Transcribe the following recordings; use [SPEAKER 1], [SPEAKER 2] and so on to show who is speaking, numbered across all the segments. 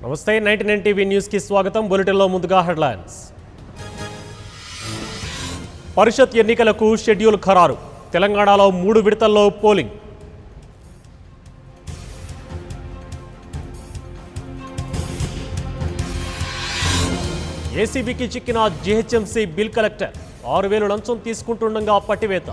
[SPEAKER 1] నమస్తే 99 TV news కి స్వాగతం. బులెటిన్లో ముందుగా హెడ్లైన్స్. పరిషత్ ఎన్నికలకు షెడ్యూల్ ఖరారు. తెలంగాణలో 3 విడతల్లో పోలింగ్. ఏసీబీకి చిక్కిన జీహెచ్ఎంసీ బిల్ కలెక్టర్ 6,000 లంచం తీసుకుంటుండగా పట్టివేత.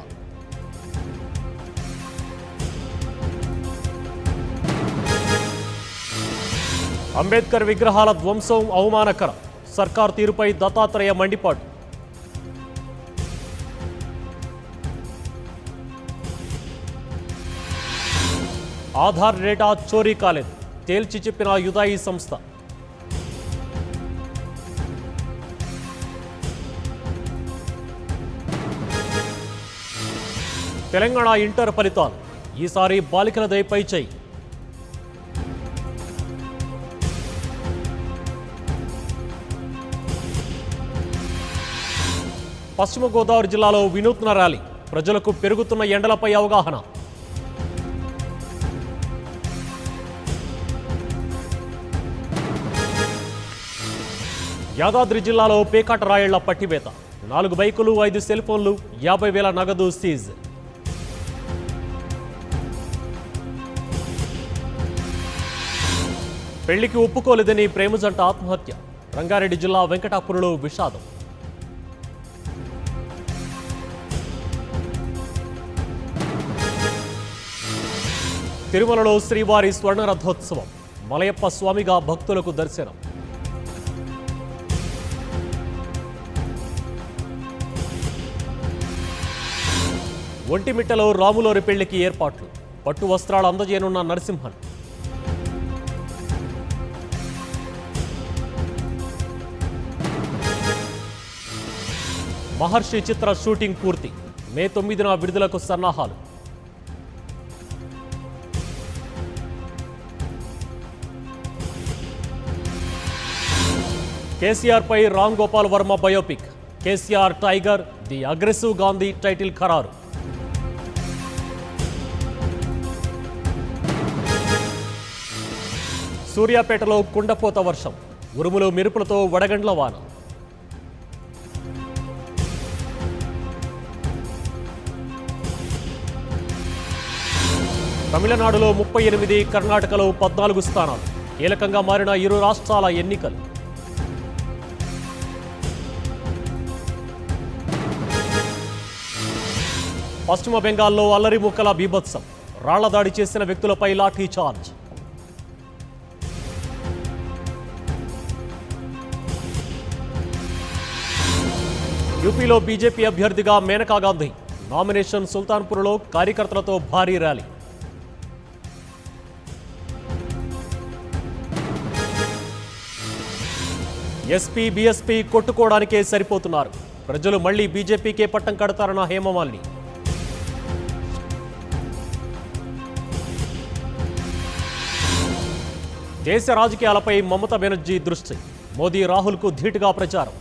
[SPEAKER 1] అంబేద్కర్ విగ్రహాల ధ్వంసం అవమానకరం. సర్కార్ తీరుపై దత్తాత్రేయ మండిపాటు. ఆధార్ డేటా చోరీ కాలేదు, తేల్చి చెప్పిన యుదాయి సంస్థ. తెలంగాణ ఇంటర్ ఫలితాలు ఈసారి బాలికలదే పై చేయి. పశ్చిమ గోదావరి జిల్లాలో వినూత్న ర్యాలీ. ప్రజలకు పెరుగుతున్న ఎండలపై అవగాహన. యాదాద్రి జిల్లాలో పేకాట రాయళ్ల పట్టివేత. 4 బైకులు, 5 సెల్ ఫోన్లు, 50,000 నగదు సీజ్. పెళ్లికి ఒప్పుకోలేదని ప్రేమ జంట ఆత్మహత్య. రంగారెడ్డి జిల్లా వెంకటాపురంలో విషాదం. తిరుమలలో శ్రీవారి స్వర్ణ రథోత్సవం. మలయప్ప స్వామిగా భక్తులకు దర్శనం. ఒంటిమిట్టలో రాములోరి పెళ్లికి ఏర్పాట్లు. పట్టు వస్త్రాలు అందజేయనున్న నరసింహన్. మహర్షి చిత్ర షూటింగ్ పూర్తి. మే 9న విడుదలకు సన్నాహాలు. కేసీఆర్ పై Ram Gopal Varma biopic. KCR tiger, the aggressive Gandhi title ఖరారు. సూర్యాపేటలో కుండపోత వర్షం. ఉరుములు మెరుపులతో వడగండ్ల వాన. తమిళనాడులో 38, కర్ణాటకలో 14 స్థానాలు. కీలకంగా మారిన 2 రాష్ట్రాల ఎన్నికలు. పశ్చిమ బెంగాల్లో అల్లరి ముక్కల బీభత్సం. రాళ్ల దాడి చేసిన వ్యక్తులపై లాఠీ చార్జ్. యూపీలో బీజేపీ అభ్యర్థిగా మేనకా గాంధీ. నామినేషన్ సుల్తాన్పూర్లో కార్యకర్తలతో భారీ ర్యాలీ. ఎస్పీ, బీఎస్పీ కొట్టుకోవడానికే సరిపోతున్నారు. ప్రజలు మళ్లీ బీజేపీకే పట్టం కడతారన్న హేమమాలిని. దేశ రాజకీయాలపై మమతా బెనర్జీ దృష్టి. మోదీ, రాహుల్కు ధీటుగా ప్రచారం.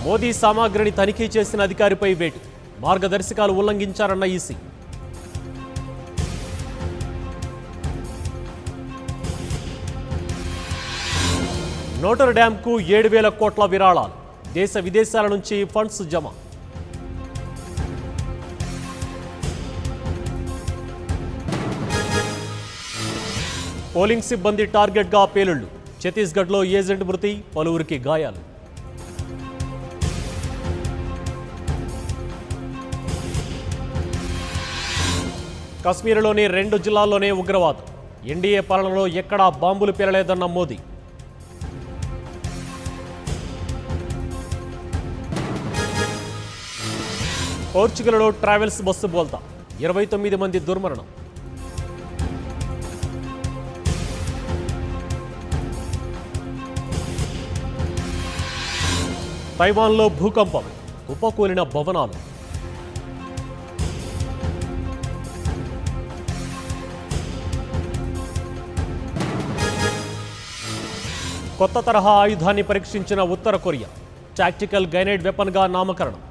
[SPEAKER 1] మోదీ సామాగ్రిని తనిఖీ చేసిన అధికారిపై వేటు. మార్గదర్శకాలు ఉల్లంఘించారన్న ఈసీ. నోటర్ డ్యాంకు 7,000 కోట్ల విరాళాలు. దేశ విదేశాల నుంచి ఫండ్స్ జమ. పోలింగ్ సిబ్బంది టార్గెట్గా పేలుళ్లు. ఛత్తీస్గఢ్లో ఏజెంట్ మృతి, పలువురికి గాయాలు. కశ్మీర్లోని 2 జిల్లాల్లోనే ఉగ్రవాదం. ఎన్డీఏ పాలనలో ఎక్కడా బాంబులు పేలలేదన్న మోదీ. పోర్చుగల్లో ట్రావెల్స్ బస్సు బోల్తా. 29 మంది దుర్మరణం. తైవాన్లో భూకంపం. కుప్పకూలిన భవనాలు. కొత్త తరహా ఆయుధాన్ని పరీక్షించిన ఉత్తర కొరియా. టాక్టికల్ గైనైడ్ వెపన్గా నామకరణం.